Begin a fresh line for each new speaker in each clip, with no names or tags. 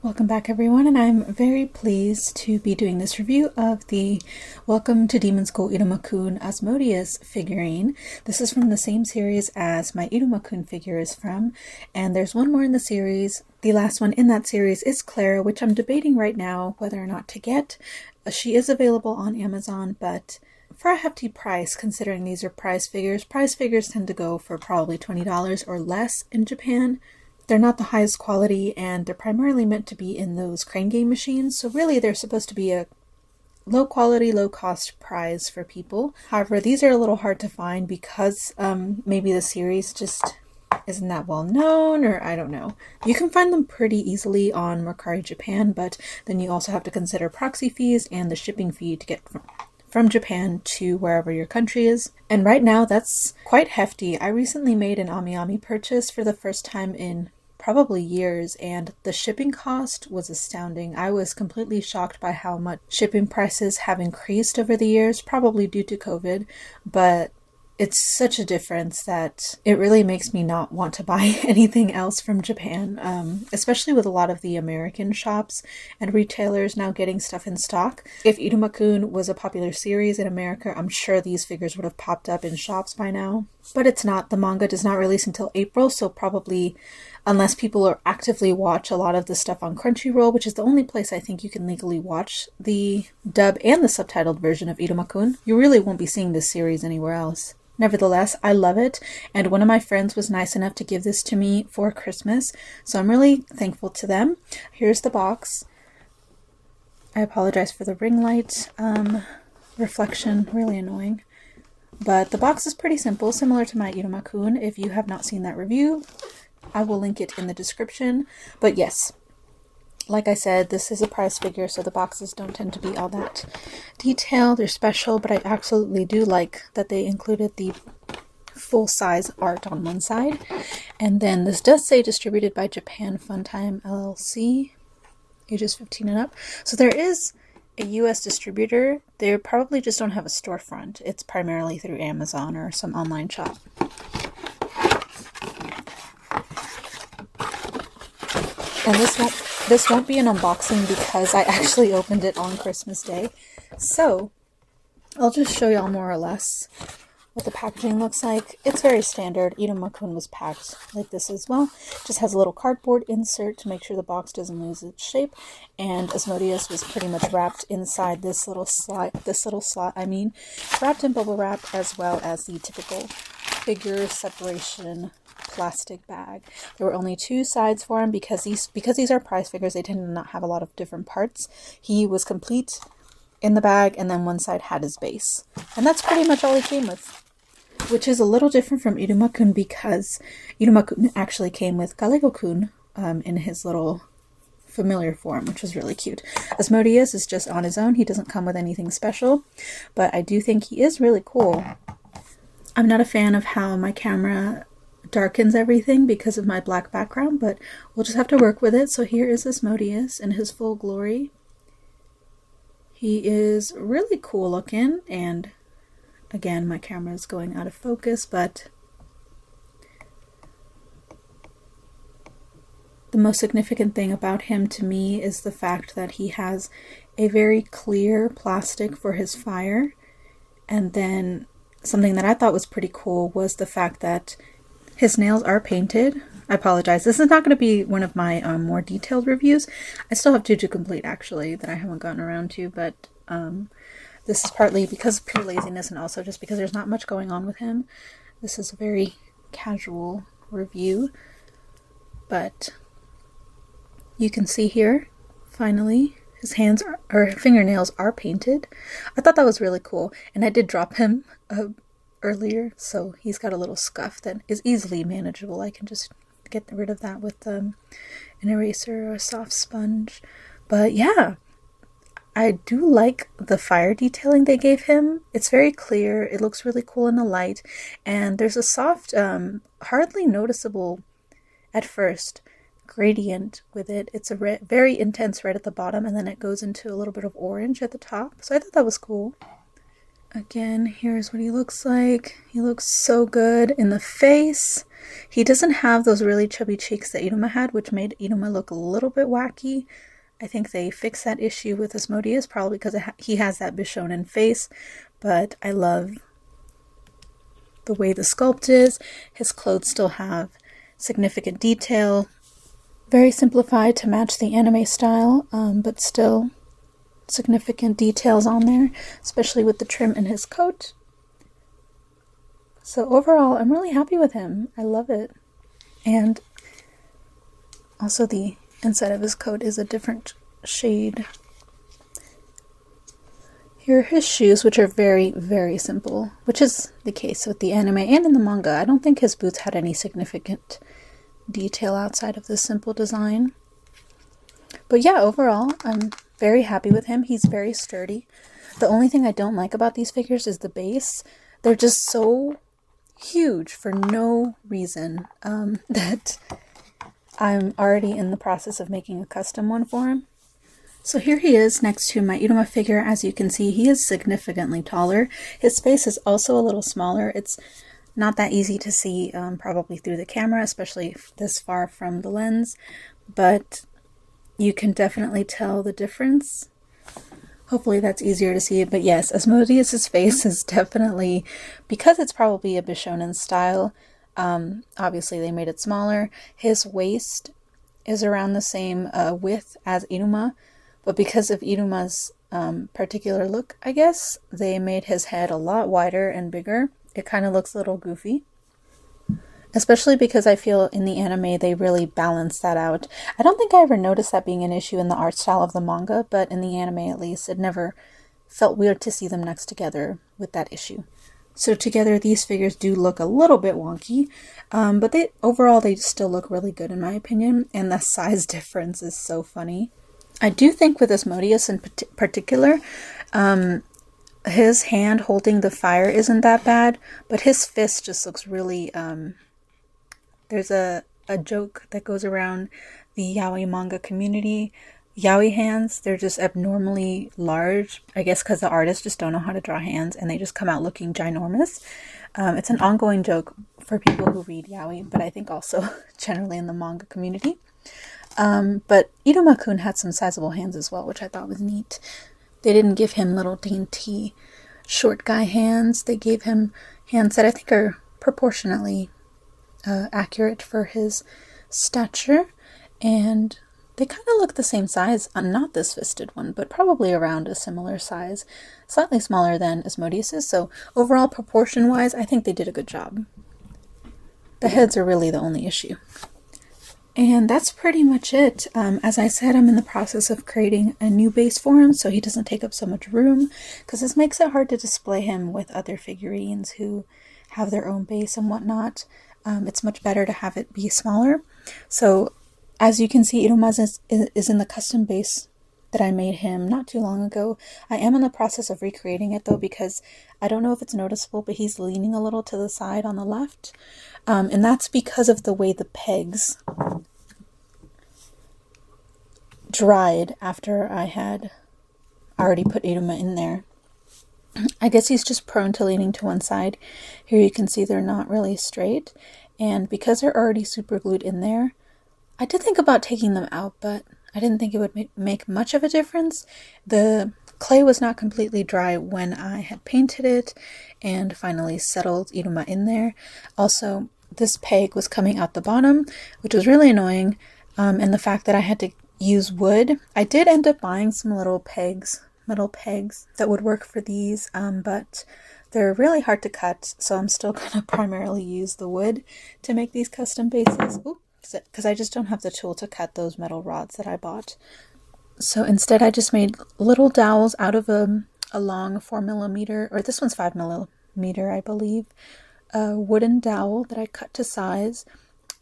Welcome back everyone, and I'm very pleased to be doing this review of the Welcome to Demon School Iruma-kun Asmodeus figurine. This is from the same series as my Iruma-kun figure is from, and there's one more in the series. The last one in that series is Clara, which I'm debating right now whether or not to get. She is available on Amazon, but for a hefty price, considering these are prize figures tend to go for probably $20 or less in Japan. They're not the highest quality, and they're primarily meant to be in those crane game machines, so really they're supposed to be a low quality, low cost prize for people. However, these are a little hard to find because maybe the series just isn't that well known, or I don't know. You can find them pretty easily on Mercari Japan, but then you also have to consider proxy fees and the shipping fee to get from Japan to wherever your country is. And right now that's quite hefty. I recently made an Ami purchase for the first time in probably years, and the shipping cost was astounding. I was completely shocked by how much shipping prices have increased over the years, probably due to COVID, but it's such a difference that it really makes me not want to buy anything else from Japan, especially with a lot of the American shops and retailers now getting stuff in stock. If Iruma-kun was a popular series in America, I'm sure these figures would have popped up in shops by now. But it's not. The manga does not release until April, so probably, unless people are actively watch a lot of the stuff on Crunchyroll, which is the only place I think you can legally watch the dub and the subtitled version of Iruma-kun, you really won't be seeing this series anywhere else. Nevertheless, I love it, and one of my friends was nice enough to give this to me for Christmas, so I'm really thankful to them. Here's the box. I apologize for the ring light reflection, really annoying. But the box is pretty simple, similar to my Iruma-kun. If you have not seen that review, I will link it in the description. But yes, like I said, this is a prize figure, so the boxes don't tend to be all that detailed or special, but I absolutely do like that they included the full-size art on one side. And then this does say distributed by Japan Funtime LLC, ages 15 and up. So there is a US distributor. They probably just don't have a storefront. It's primarily through Amazon or some online shop. And this won't be an unboxing because I actually opened it on Christmas Day. So I'll just show y'all more or less what the packaging looks like. It's very standard. Iruma-kun was packed like this as well. Just has a little cardboard insert to make sure the box doesn't lose its shape. And Asmodeus was pretty much wrapped inside this little slot, wrapped in bubble wrap, as well as the typical figure separation plastic bag. There were only two sides for him because these are prize figures. They tend to not have a lot of different parts. He was complete in the bag, and then one side had his base, and that's pretty much all he came with, which is a little different from Iruma-kun because Iruma-kun actually came with Galego-kun in his little familiar form, which was really cute. Asmodeus is just on his own. He doesn't come with anything special, but I do think he is really cool. I'm not a fan of how my camera darkens everything because of my black background, but we'll just have to work with it. So here is Asmodeus in his full glory. He is really cool looking, and again, my camera is going out of focus, but the most significant thing about him to me is the fact that he has a very clear plastic for his fire. And then something that I thought was pretty cool was the fact that his nails are painted. I apologize. This is not going to be one of my more detailed reviews. I still have two to complete, actually, that I haven't gotten around to, but this is partly because of pure laziness and also just because there's not much going on with him. This is a very casual review, but you can see here, finally, his hands or fingernails are painted. I thought that was really cool, and I did drop him earlier, so he's got a little scuff that is easily manageable. I can just get rid of that with an eraser or a soft sponge. But yeah, I do like the fire detailing they gave him. It's very clear. It looks really cool in the light, and there's a soft, hardly noticeable at first gradient with it. It's a very intense red at the bottom, and then it goes into a little bit of orange at the top. So I thought that was cool. Again, here's what he looks like. He looks so good in the face. He doesn't have those really chubby cheeks that Iruma had, which made Iruma look a little bit wacky. I think they fixed that issue with Asmodeus, probably because he has that Bishonen face. But I love the way the sculpt is. His clothes still have significant detail. Very simplified to match the anime style, but still significant details on there, especially with the trim in his coat. So overall, I'm really happy with him. I love it. And also the inside of his coat is a different shade. Here are his shoes, which are very, very simple, which is the case with the anime and in the manga. I don't think his boots had any significant detail outside of this simple design. But yeah, overall, I'm very happy with him. He's very sturdy. The only thing I don't like about these figures is the base. They're just so huge for no reason that I'm already in the process of making a custom one for him. So here he is next to my Iruma figure. As you can see, he is significantly taller. His face is also a little smaller. It's not that easy to see probably through the camera, especially this far from the lens, but you can definitely tell the difference. Hopefully that's easier to see. But yes, Asmodeus' face is definitely, because it's probably a Bishonen style, obviously they made it smaller. His waist is around the same width as Iruma, but because of Iruma's particular look, I guess, they made his head a lot wider and bigger. It kind of looks a little goofy. Especially because I feel in the anime they really balance that out. I don't think I ever noticed that being an issue in the art style of the manga, but in the anime at least, it never felt weird to see them next together with that issue. So together these figures do look a little bit wonky, but overall they still look really good in my opinion, and the size difference is so funny. I do think with Asmodeus in particular, his hand holding the fire isn't that bad, but his fist just looks really... There's a joke that goes around the yaoi manga community. Yaoi hands, they're just abnormally large. I guess because the artists just don't know how to draw hands and they just come out looking ginormous. It's an ongoing joke for people who read yaoi, but I think also generally in the manga community. But Iruma-kun had some sizable hands as well, which I thought was neat. They didn't give him little dainty short guy hands. They gave him hands that I think are proportionately accurate for his stature, and they kind of look the same size. Not this fisted one, but probably around a similar size, slightly smaller than Asmodeus's. So overall, proportion wise, I think they did a good job. The heads are really the only issue. And that's pretty much it. As I said, I'm in the process of creating a new base for him so he doesn't take up so much room, because this makes it hard to display him with other figurines who have their own base and whatnot. It's much better to have it be smaller. So as you can see, Iruma is in the custom base that I made him not too long ago. I am in the process of recreating it though, because I don't know if it's noticeable, but he's leaning a little to the side on the left. And that's because of the way the pegs dried after I had already put Iruma in there. I guess he's just prone to leaning to one side. Here you can see they're not really straight, and because they're already super glued in there, I did think about taking them out, but I didn't think it would make much of a difference. The clay was not completely dry when I had painted it and finally settled Iruma in there. Also, this peg was coming out the bottom, which was really annoying, and the fact that I had to use wood. I did end up buying some little pegs, metal pegs that would work for these, but they're really hard to cut, so I'm still going to primarily use the wood to make these custom bases, because I just don't have the tool to cut those metal rods that I bought. So instead I just made little dowels out of a long 4mm, or this one's 5mm I believe, a wooden dowel that I cut to size,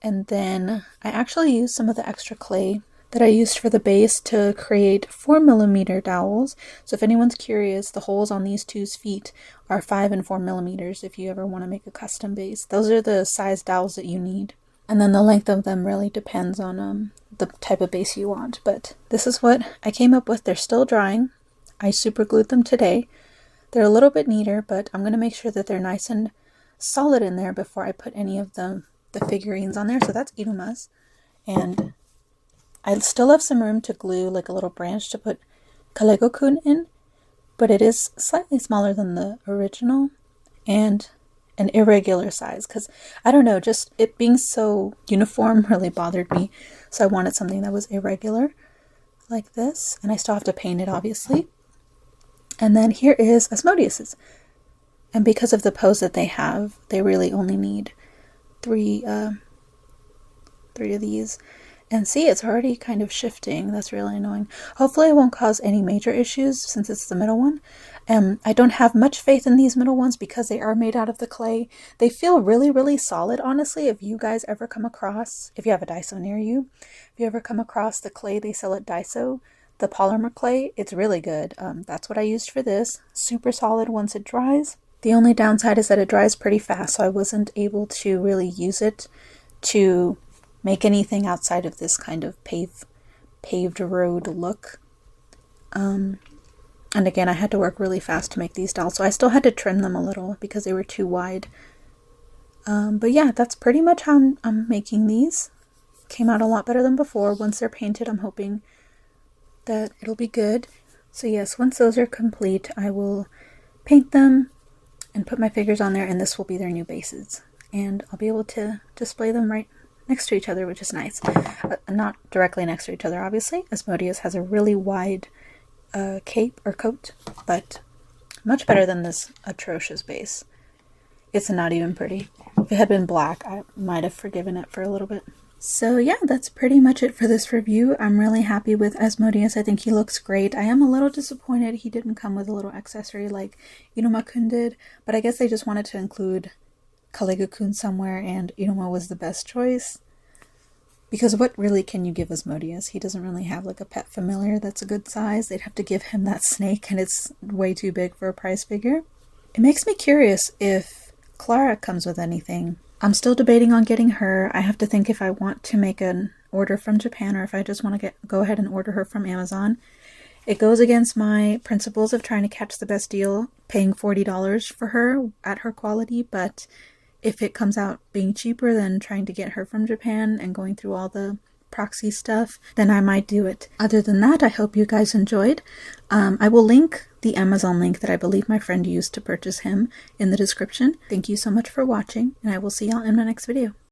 and then I actually used some of the extra clay that I used for the base to create 4mm dowels. So if anyone's curious, the holes on these two's feet are 5 and 4mm if you ever want to make a custom base. Those are the size dowels that you need. And then the length of them really depends on the type of base you want. But this is what I came up with. They're still drying. I super glued them today. They're a little bit neater, but I'm going to make sure that they're nice and solid in there before I put any of the figurines on there. So that's Iruma's. And I still have some room to glue like a little branch to put Kalego-kun in, but it is slightly smaller than the original and an irregular size because I don't know, just it being so uniform really bothered me. So I wanted something that was irregular like this, and I still have to paint it obviously. And then here is Asmodeus's. And because of the pose that they have, they really only need three of these. And see, it's already kind of shifting. That's really annoying. Hopefully it won't cause any major issues since it's the middle one. I don't have much faith in these middle ones because they are made out of the clay. They feel really, really solid, honestly. If you guys ever come across, if you have a Daiso near you, if you ever come across the clay they sell at Daiso, the polymer clay, it's really good. That's what I used for this. Super solid once it dries. The only downside is that it dries pretty fast, so I wasn't able to really use it to make anything outside of this kind of paved road look. And again, I had to work really fast to make these dolls, so I still had to trim them a little because they were too wide. But yeah, that's pretty much how I'm making these. Came out a lot better than before. Once they're painted, I'm hoping that it'll be good. So yes, once those are complete, I will paint them and put my figures on there, and this will be their new bases. And I'll be able to display them right next to each other, which is nice. Not directly next to each other, obviously. Asmodeus has a really wide cape or coat, but much better than this atrocious base. It's not even pretty. If it had been black, I might have forgiven it for a little bit. So yeah, that's pretty much it for this review. I'm really happy with Asmodeus. I think he looks great. I am a little disappointed he didn't come with a little accessory like Iruma-kun did, but I guess they just wanted to include Kalego-kun somewhere, and Iruma was the best choice. Because what really can you give Asmodeus? He doesn't really have like a pet familiar that's a good size. They'd have to give him that snake, and it's way too big for a prize figure. It makes me curious if Clara comes with anything. I'm still debating on getting her. I have to think if I want to make an order from Japan or if I just want to go ahead and order her from Amazon. It goes against my principles of trying to catch the best deal, paying $40 for her at her quality, but if it comes out being cheaper than trying to get her from Japan and going through all the proxy stuff, then I might do it. Other than that, I hope you guys enjoyed. I will link the Amazon link that I believe my friend used to purchase him in the description. Thank you so much for watching, and I will see y'all in my next video.